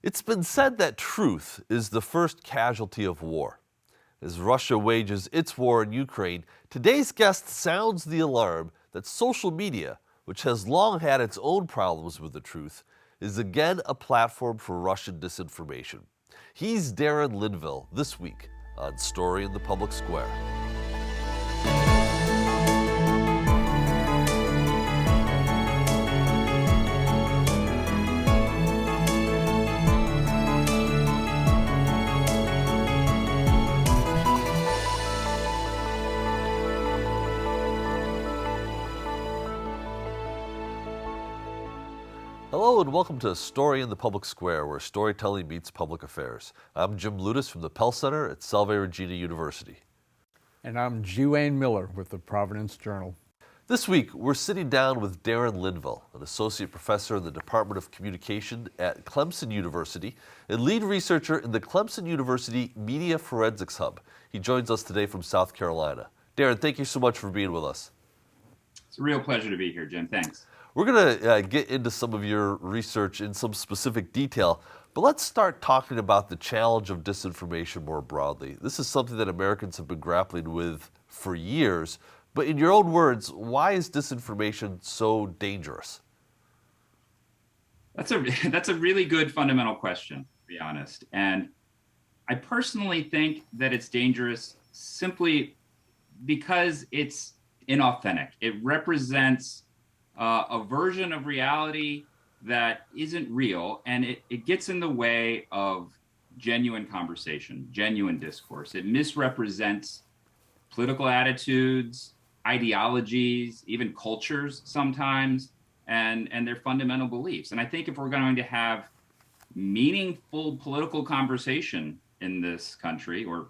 It's been said that truth is the first casualty of war. As Russia wages its war in Ukraine, today's guest sounds the alarm that social media, which has long had its own problems with the truth, is again a platform for Russian disinformation. He's Darren Linvill this week on Story in the Public Square. Hello and welcome to Story in the Public Square, where storytelling meets public affairs. I'm Jim Ludis from the Pell Center at Salve Regina University. And I'm G. Wayne Miller with the Providence Journal. This week, we're sitting down with Darren Linvill, an associate professor in the Department of Communication at Clemson University and lead researcher in the Clemson University Media Forensics Hub. He joins us today from South Carolina. Darren, thank you so much for being with us. It's a real pleasure to be here, Jim. Thanks. We're going to get into some of your research in some specific detail, but let's start talking about the challenge of disinformation more broadly. This is something that Americans have been grappling with for years, but in your own words, why is disinformation so dangerous? That's a really good fundamental question, to be honest. And I personally think that it's dangerous simply because it's inauthentic. It represents a version of reality that isn't real, and it gets in the way of genuine conversation, genuine discourse. It misrepresents political attitudes, ideologies, even cultures sometimes, and their fundamental beliefs. And I think if we're going to have meaningful political conversation in this country, or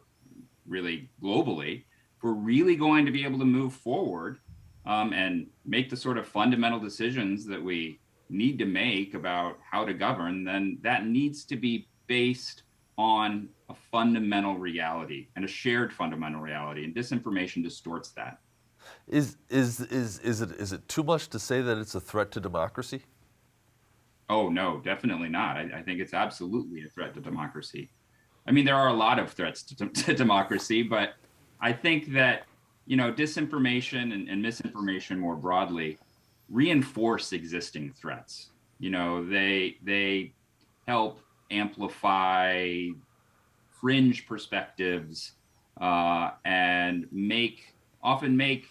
really globally, if we're really going to be able to move forward and make the sort of fundamental decisions that we need to make about how to govern, then that needs to be based on a fundamental reality and a shared fundamental reality. And disinformation distorts that. Is it too much to say that it's a threat to democracy? Oh, no, definitely not. I think it's absolutely a threat to democracy. I mean, there are a lot of threats to democracy, but I think that disinformation and misinformation more broadly reinforce existing threats. They help amplify fringe perspectives and often make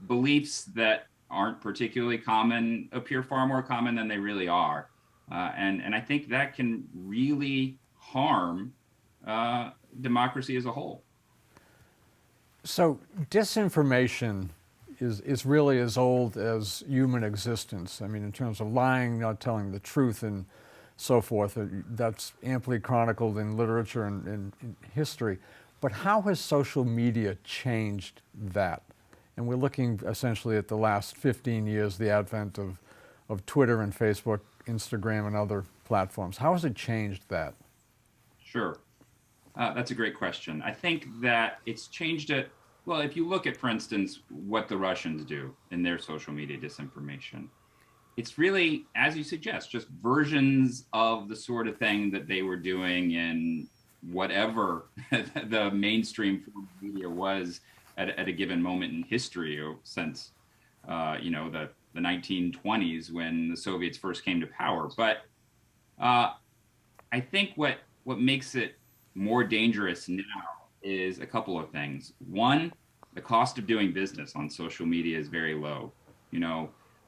beliefs that aren't particularly common appear far more common than they really are. And I think that can really harm democracy as a whole. So disinformation is really as old as human existence. I mean, in terms of lying, not telling the truth, and so forth. That's amply chronicled in literature and in history. But how has social media changed that? And we're looking essentially at the last 15 years, the advent of Twitter and Facebook, Instagram, and other platforms. How has it changed that? Sure. That's a great question. I think that it's changed it. Well, if you look at, for instance, what the Russians do in their social media disinformation, it's really, as you suggest, just versions of the sort of thing that they were doing in whatever the mainstream form of media was at a given moment in history, or since the 1920s when the Soviets first came to power. But I think what makes it more dangerous now is a couple of things. One, the cost of doing business on social media is very low.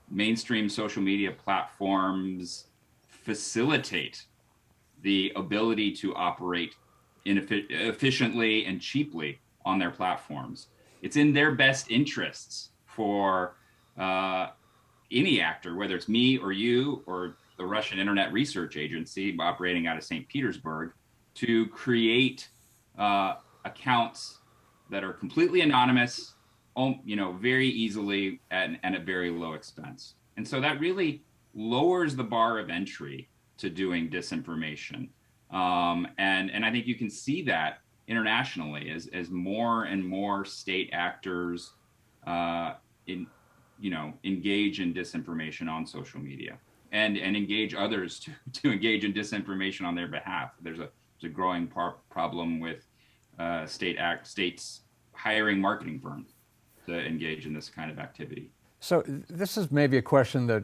Mainstream social media platforms facilitate the ability to operate efficiently and cheaply on their platforms. It's in their best interests for any actor, whether it's me or you or the Russian Internet Research Agency operating out of St. Petersburg, to create accounts that are completely anonymous, very easily and at very low expense. And so that really lowers the bar of entry to doing disinformation. And I think you can see that internationally as more and more state actors engage in disinformation on social media. and engage others to engage in disinformation on their behalf. There's a growing problem with states hiring marketing firms to engage in this kind of activity. So this is maybe a question that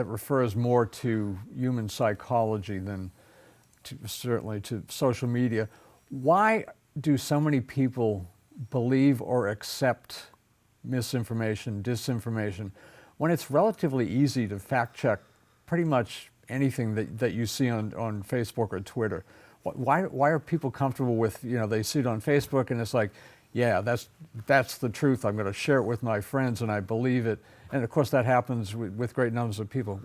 refers more to human psychology than certainly to social media. Why do so many people believe or accept misinformation, disinformation, when it's relatively easy to fact check pretty much anything that you see on Facebook or Twitter? Why are people comfortable with, they see it on Facebook and it's like, yeah, that's the truth. I'm going to share it with my friends and I believe it. And of course that happens with great numbers of people.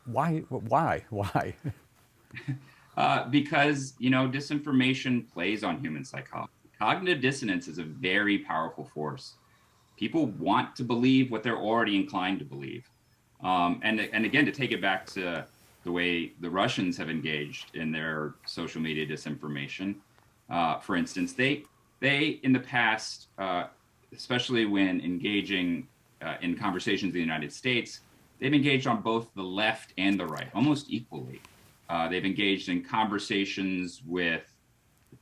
Why? Because, disinformation plays on human psychology. Cognitive dissonance is a very powerful force. People want to believe what they're already inclined to believe. And again, to take it back to the way the Russians have engaged in their social media disinformation, for instance, they in the past, especially when engaging in conversations in the United States, they've engaged on both the left and the right, almost equally. They've engaged in conversations with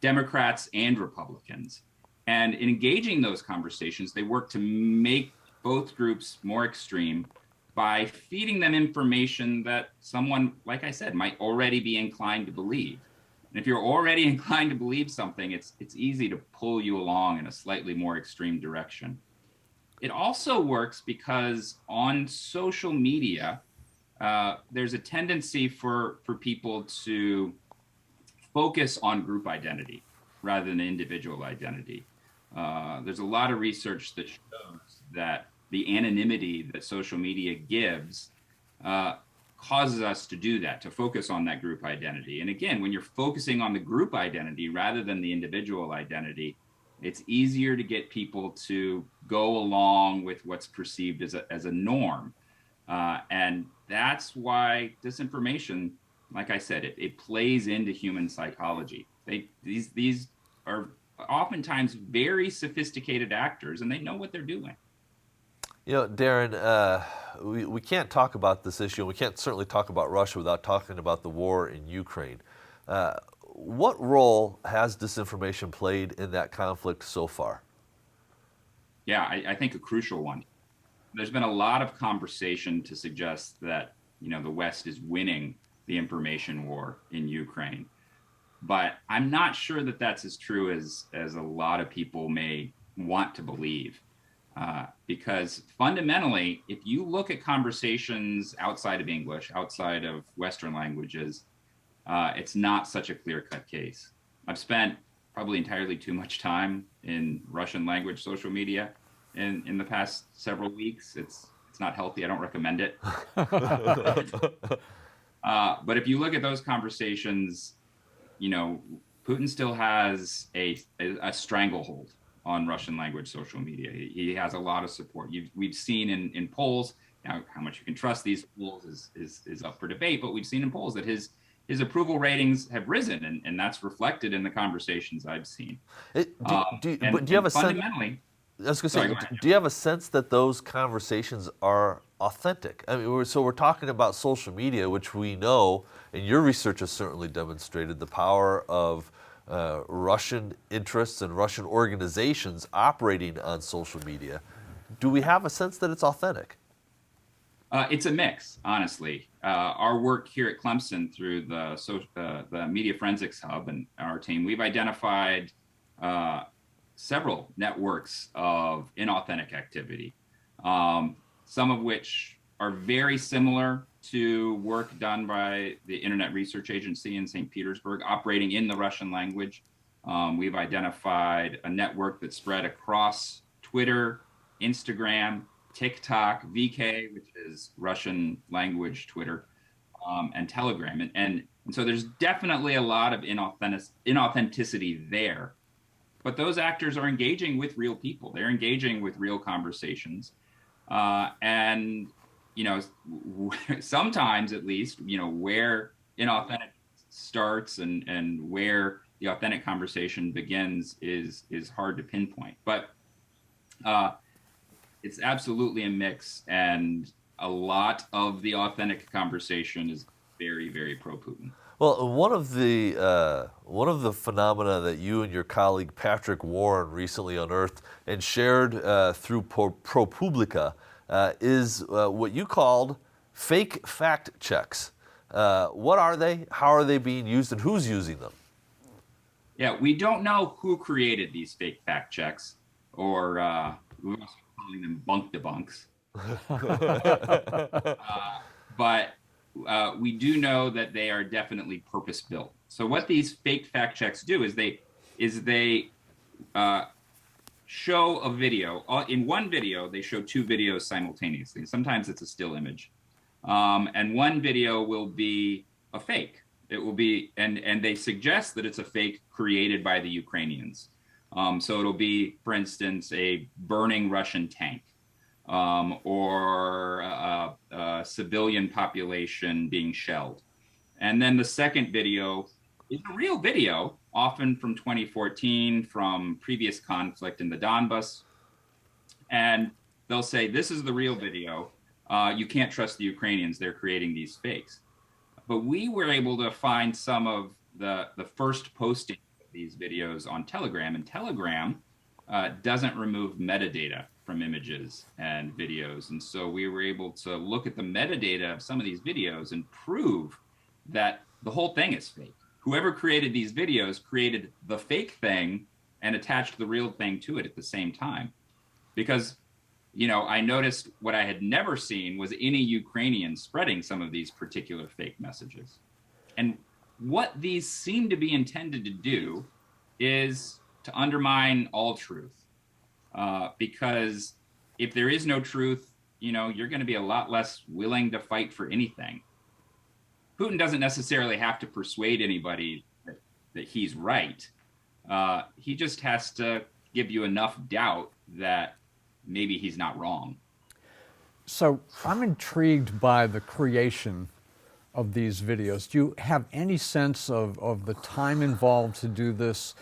Democrats and Republicans. And in engaging those conversations, they work to make both groups more extreme by feeding them information that someone, like I said, might already be inclined to believe. And if you're already inclined to believe something, it's easy to pull you along in a slightly more extreme direction. It also works because on social media, there's a tendency for people to focus on group identity rather than individual identity. There's a lot of research that shows that the anonymity that social media gives causes us to do that, to focus on that group identity. And again, when you're focusing on the group identity rather than the individual identity, it's easier to get people to go along with what's perceived as a norm. And that's why disinformation, like I said, it plays into human psychology. These are oftentimes very sophisticated actors, and they know what they're doing. Darren, we can't talk about this issue. We can't certainly talk about Russia without talking about the war in Ukraine. What role has disinformation played in that conflict so far? Yeah, I think a crucial one. There's been a lot of conversation to suggest that, the West is winning the information war in Ukraine. But I'm not sure that that's as true as a lot of people may want to believe. Because fundamentally, if you look at conversations outside of English, outside of Western languages, it's not such a clear-cut case. I've spent probably entirely too much time in Russian language social media in the past several weeks. It's not healthy. I don't recommend it. But if you look at those conversations, Putin still has a stranglehold on Russian language social media. He has a lot of support. We've seen in polls, now how much you can trust these polls is up for debate, but we've seen in polls that his approval ratings have risen, and that's reflected in the conversations I've seen. Do you have a fundamentally, sense? I was going to say, do you have a sense that those conversations are authentic? I mean, we're talking about social media, which we know, and your research has certainly demonstrated the power of Russian interests and Russian organizations operating on social media. Do we have a sense that it's authentic? It's a mix, honestly. Our work here at Clemson through the Media Forensics Hub and our team, we've identified several networks of inauthentic activity, some of which are very similar to work done by the Internet Research Agency in St. Petersburg, operating in the Russian language. We've identified a network that spread across Twitter, Instagram, TikTok, VK, which is Russian language Twitter, and Telegram. And so there's definitely a lot of inauthenticity there. But those actors are engaging with real people. They're engaging with real conversations. And sometimes at least, where inauthentic starts and where the authentic conversation begins is hard to pinpoint. But it's absolutely a mix. And a lot of the authentic conversation is very, very pro-Putin. Well, one of the phenomena that you and your colleague Patrick Warren recently unearthed and shared through ProPublica is what you called fake fact checks. What are they? How are they being used, and who's using them? Yeah, we don't know who created these fake fact checks, or we're also calling them bunk debunks. But we do know that they are definitely purpose built. So what these fake fact checks do is they uh, show a video. In one video, they show two videos simultaneously. Sometimes it's a still image, and one video will be a fake. It will be, and they suggest that it's a fake created by the Ukrainians. So it'll be, for instance, a burning Russian tank, or a civilian population being shelled. And then the second video is a real video, often from 2014, from previous conflict in the Donbas. And they'll say, this is the real video. You can't trust the Ukrainians. They're creating these fakes. But we were able to find some of the first posting of these videos on Telegram. And Telegram doesn't remove metadata from images and videos. And so we were able to look at the metadata of some of these videos and prove that the whole thing is fake. Whoever created these videos created the fake thing and attached the real thing to it at the same time. Because, you know, I noticed what I had never seen was any Ukrainian spreading some of these particular fake messages. And what these seem to be intended to do is to undermine all truth. Because if there is no truth, you know, you're going to be a lot less willing to fight for anything. Putin doesn't necessarily have to persuade anybody that he's right. He just has to give you enough doubt that maybe he's not wrong. So I'm intrigued by the creation of these videos. Do you have any sense of the time involved to do this?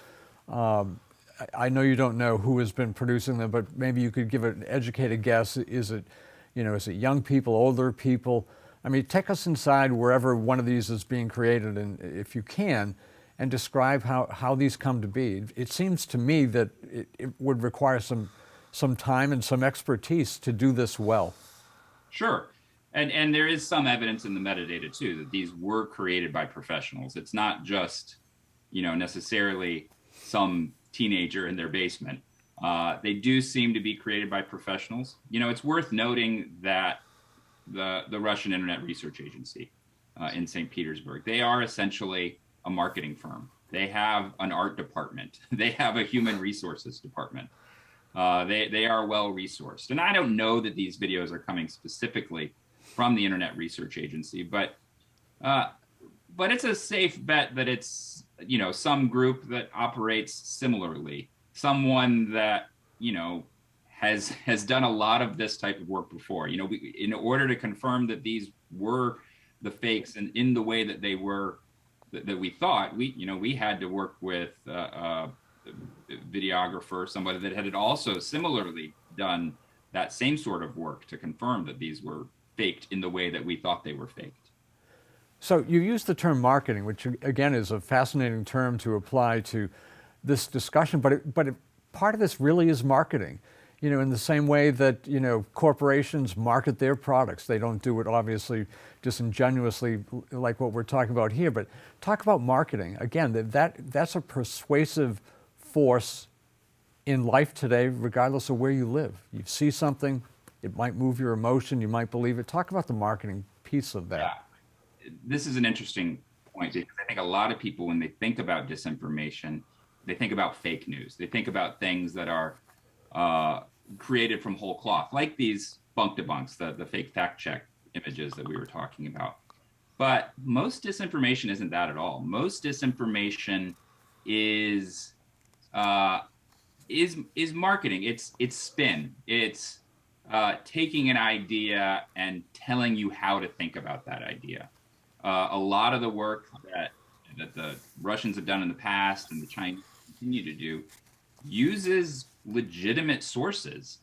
I know you don't know who has been producing them, but maybe you could give an educated guess. Is it young people, older people? I mean, take us inside wherever one of these is being created, and if you can, and describe how these come to be. It seems to me that it would require some time and some expertise to do this well. Sure. And there is some evidence in the metadata too that these were created by professionals. It's not just, you know, necessarily some teenager in their basement. They do seem to be created by professionals. You know, it's worth noting that the Russian Internet Research Agency in St. Petersburg, they are essentially a marketing firm. They have an art department. They have a human resources department. They are well resourced. And I don't know that these videos are coming specifically from the Internet Research Agency, but it's a safe bet that it's, you know, some group that operates similarly, someone that, you know, has done a lot of this type of work before. You know, in order to confirm that these were the fakes and in the way that they were, that we thought, we had to work with a videographer, somebody that had also similarly done that same sort of work to confirm that these were faked in the way that we thought they were faked. So you use the term marketing, which again is a fascinating term to apply to this discussion, but part of this really is marketing. You know, in the same way that, you know, corporations market their products. They don't do it obviously disingenuously like what we're talking about here, but talk about marketing. Again, that's a persuasive force in life today, regardless of where you live. You see something, it might move your emotion, you might believe it. Talk about the marketing piece of that. Yeah. This is an interesting point because I think a lot of people, when they think about disinformation, they think about fake news. They think about things that are created from whole cloth, like these bunk debunks, the fake fact check images that we were talking about. But most disinformation isn't that at all. Most disinformation is marketing. It's spin. It's taking an idea and telling you how to think about that idea. A lot of the work that the Russians have done in the past and the Chinese continue to do uses legitimate sources.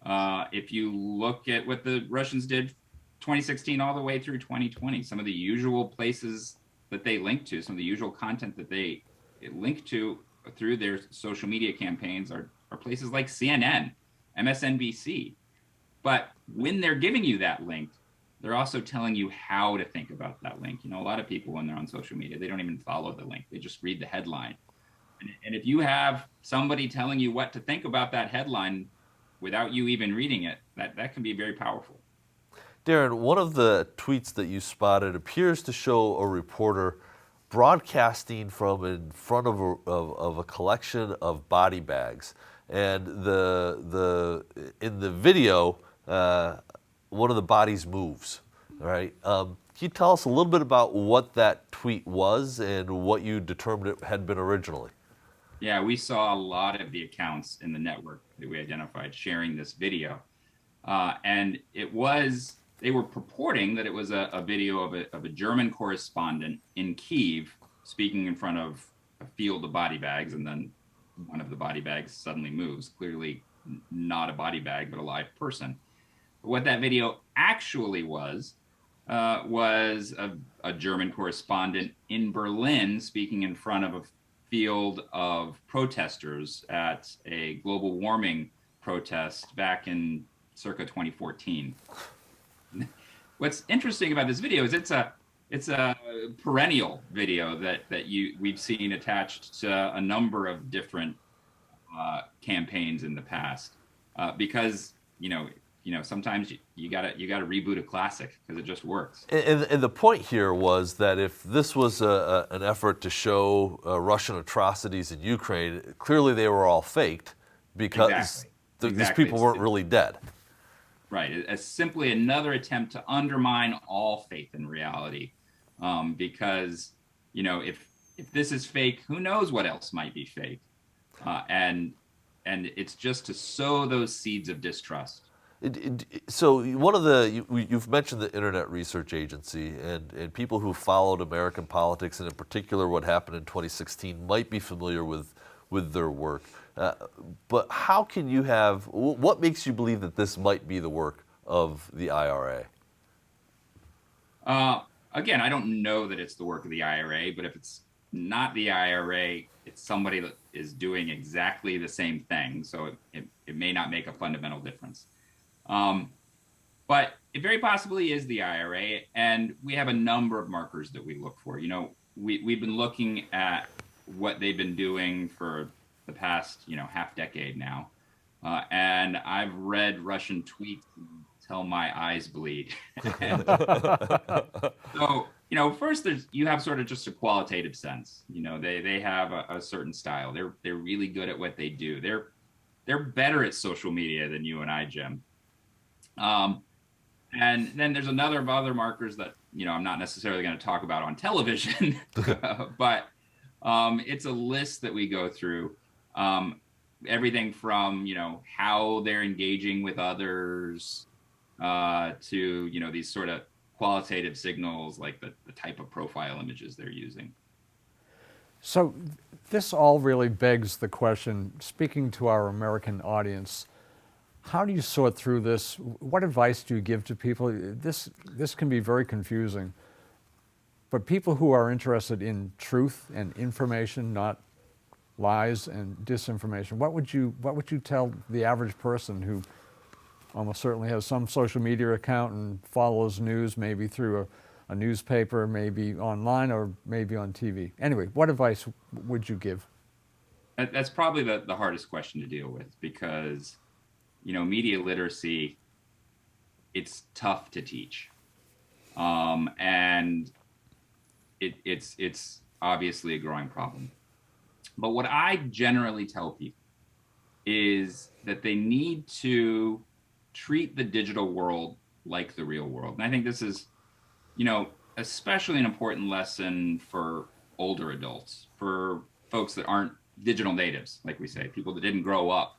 If you look at what the Russians did 2016 all the way through 2020. Some of the usual places that they link to, some of the usual content that they link to through their social media campaigns are places like CNN, MSNBC. But when they're giving you that link, they're also telling you how to think about that link. A lot of people, when they're on social media, they don't even follow the link. They just read the headline. And if you have somebody telling you what to think about that headline without you even reading it, that can be very powerful. Darren, one of the tweets that you spotted appears to show a reporter broadcasting from in front of a collection of body bags. And in the video, one of the bodies moves, right? Can you tell us a little bit about what that tweet was and what you determined it had been originally? Yeah, we saw a lot of the accounts in the network that we identified sharing this video. And they were purporting that it was a video of a German correspondent in Kyiv speaking in front of a field of body bags, and then one of the body bags suddenly moves, clearly not a body bag, but a live person. But what that video actually was a German correspondent in Berlin speaking in front of a field of protesters at a global warming protest back in circa 2014. What's interesting about this video is it's a perennial video that we've seen attached to a number of different campaigns in the past, because sometimes you gotta reboot a classic because it just works. And the point here was that if this was an effort to show Russian atrocities in Ukraine, clearly they were all faked because these people weren't really dead. Right, as simply another attempt to undermine all faith in reality, because if this is fake, who knows what else might be fake, and it's just to sow those seeds of distrust. So you've mentioned the Internet Research Agency, and people who followed American politics, and in particular what happened in 2016, might be familiar with their work. But what makes you believe that this might be the work of the IRA? Again, I don't know that it's the work of the IRA, but if it's not the IRA, it's somebody that is doing exactly the same thing. So it may not make a fundamental difference. But it very possibly is the IRA, and we have a number of markers that we look for. We've been looking at what they've been doing for the past, half decade now. And I've read Russian tweets until my eyes bleed. So, first you have sort of just a qualitative sense. They have a certain style. They're really good at what they do. They're better at social media than you and I, Jim. And then there's another of other markers that, I'm not necessarily going to talk about on television, but it's a list that we go through. Everything from, how they're engaging with others, to, these sort of qualitative signals like the type of profile images they're using. So this all really begs the question, speaking to our American audience, how do you sort through this? What advice do you give to people? This can be very confusing. But people who are interested in truth and information, not lies and disinformation, what would you tell the average person who almost certainly has some social media account and follows news, maybe through a newspaper, maybe online, or maybe on TV? Anyway, what advice would you give? That's probably the hardest question to deal with, because media literacy, it's tough to teach, and it's obviously a growing problem. But what I generally tell people is that they need to treat the digital world like the real world. And I think this is, especially an important lesson for older adults, for folks that aren't digital natives, like we say, people that didn't grow up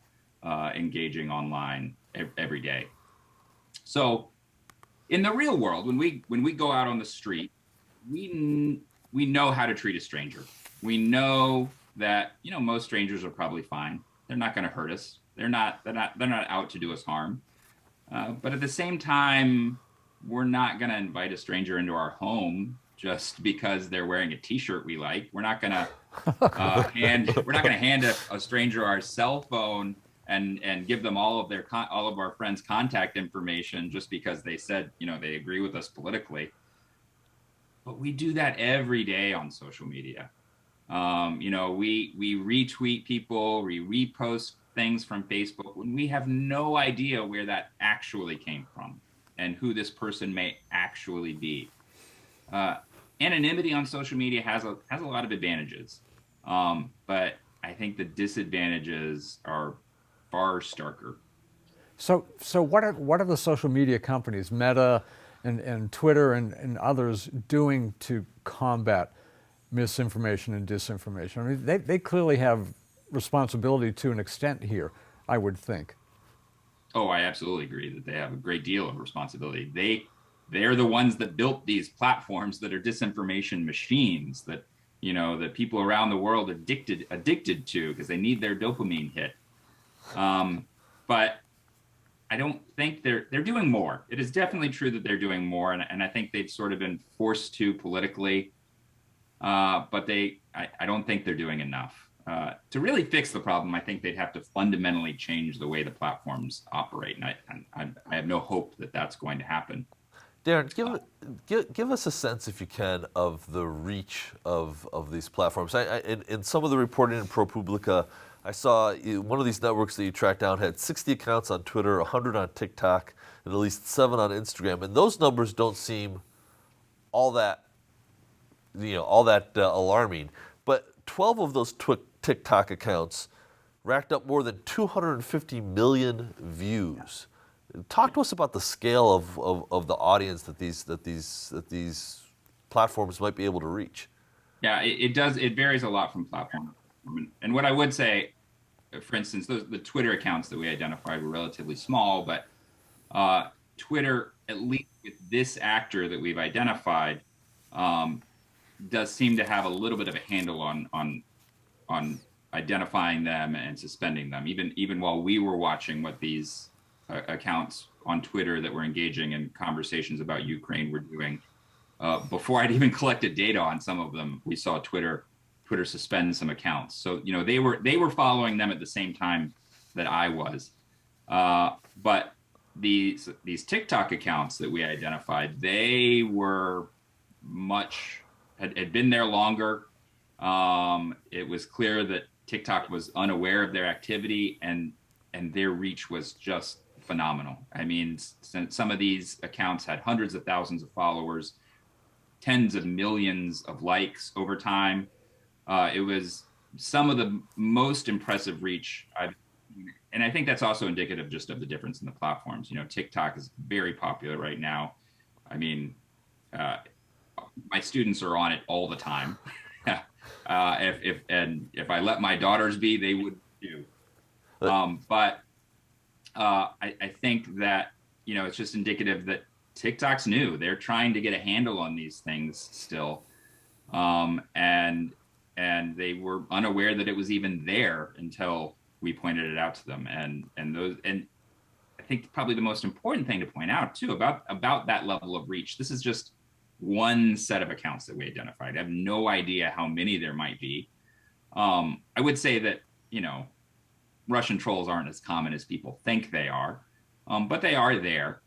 engaging online every day. So in the real world, when we go out on the street, we know how to treat a stranger. We know that, most strangers are probably fine. They're not going to hurt us. They're not out to do us harm. But at the same time, we're not going to invite a stranger into our home just because they're wearing a T-shirt we like. We're not going to hand a stranger our cell phone and give them all of our friends' contact information just because they said, they agree with us politically. But we do that every day on social media. We retweet people, we repost things from Facebook when we have no idea where that actually came from and who this person may actually be. Anonymity on social media has a lot of advantages, but I think the disadvantages are far starker. So what are the social media companies, Meta and Twitter and others, doing to combat misinformation and disinformation? I mean, they clearly have responsibility to an extent here, I would think. Oh, I absolutely agree that they have a great deal of responsibility. They're the ones that built these platforms that are disinformation machines that that people around the world are addicted to because they need their dopamine hit. But I don't think they're doing more. It is definitely true that they're doing more, and I think they've sort of been forced to politically. But I don't think they're doing enough. To really fix the problem, I think they'd have to fundamentally change the way the platforms operate, and I have no hope that that's going to happen. Darren, give us a sense, if you can, of the reach of these platforms. In some of the reporting in ProPublica, I saw one of these networks that you tracked down had 60 accounts on Twitter, 100 on TikTok, and at least 7 on Instagram. And those numbers don't seem all that alarming. But 12 of those TikTok accounts racked up more than 250 million views. Talk to us about the scale of the audience that these platforms might be able to reach. Yeah, it does. It varies a lot from platform to platform. And what I would say, for instance, the Twitter accounts that we identified were relatively small, but Twitter, at least with this actor that we've identified, does seem to have a little bit of a handle on identifying them and suspending them. Even while we were watching what these accounts on Twitter that were engaging in conversations about Ukraine were doing, before I'd even collected data on some of them, we saw Twitter suspend some accounts. So they were following them at the same time that I was. But these TikTok accounts that we identified, they were had been there longer. It was clear that TikTok was unaware of their activity, and their reach was just phenomenal. I mean, some of these accounts had hundreds of thousands of followers, tens of millions of likes over time. It was some of the most impressive reach and I think that's also indicative just of the difference in the platforms. TikTok is very popular right now. I mean, my students are on it all the time. If I let my daughters be, they would too. But I think that it's just indicative that TikTok's new. They're trying to get a handle on these things still, and they were unaware that it was even there until we pointed it out to them. And I think probably the most important thing to point out too about that level of reach. This is just one set of accounts that we identified. I have no idea how many there might be. I would say that Russian trolls aren't as common as people think they are, but they are there.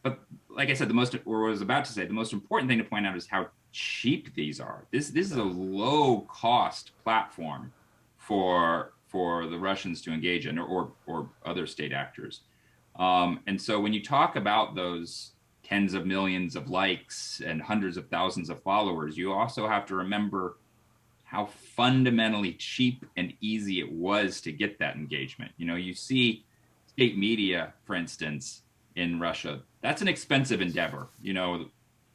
But like I said, the most important thing to point out is how cheap these are. This is a low cost platform for the Russians to engage in, or other state actors. And so when you talk about those tens of millions of likes and hundreds of thousands of followers, you also have to remember how fundamentally cheap and easy it was to get that engagement. You see state media, for instance, in Russia, that's an expensive endeavor.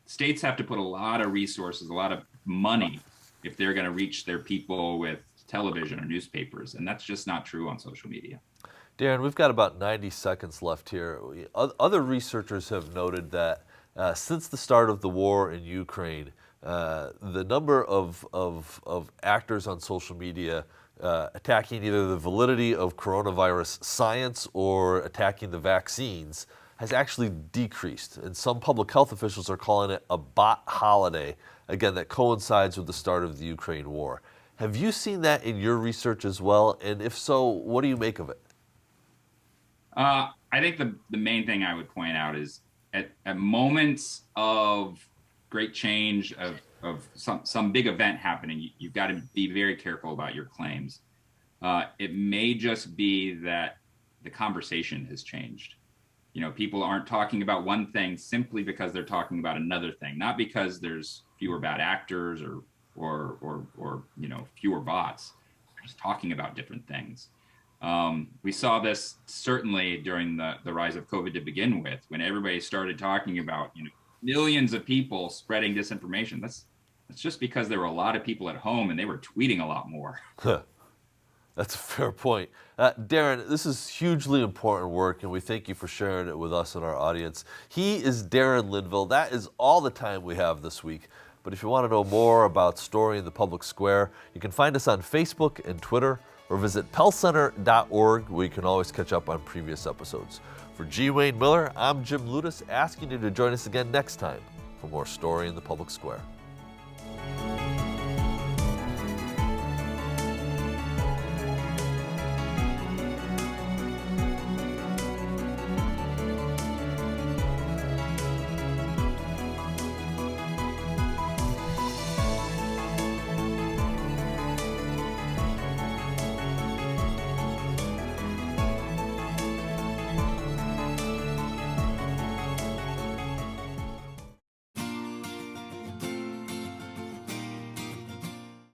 States have to put a lot of resources, a lot of money if they're going to reach their people with television or newspapers. And that's just not true on social media. Darren, we've got about 90 seconds left here. Other researchers have noted that since the start of the war in Ukraine, the number of actors on social media attacking either the validity of coronavirus science or attacking the vaccines has actually decreased, and some public health officials are calling it a bot holiday, again, that coincides with the start of the Ukraine war. Have you seen that in your research as well? And if so, what do you make of it? I think the main thing I would point out is at moments of great change, of some big event happening, you've got to be very careful about your claims. It may just be that the conversation has changed. People aren't talking about one thing simply because they're talking about another thing, not because there's fewer bad actors or fewer bots. They're just talking about different things. We saw this certainly during the rise of COVID to begin with, when everybody started talking about millions of people spreading disinformation. That's just because there were a lot of people at home and they were tweeting a lot more. That's a fair point. Darren, this is hugely important work, and we thank you for sharing it with us and our audience. He is Darren Linvill. That is all the time we have this week. But if you want to know more about Story in the Public Square, you can find us on Facebook and Twitter, or visit pellcenter.org, where you can always catch up on previous episodes. For G. Wayne Miller, I'm Jim Ludis, asking you to join us again next time for more Story in the Public Square.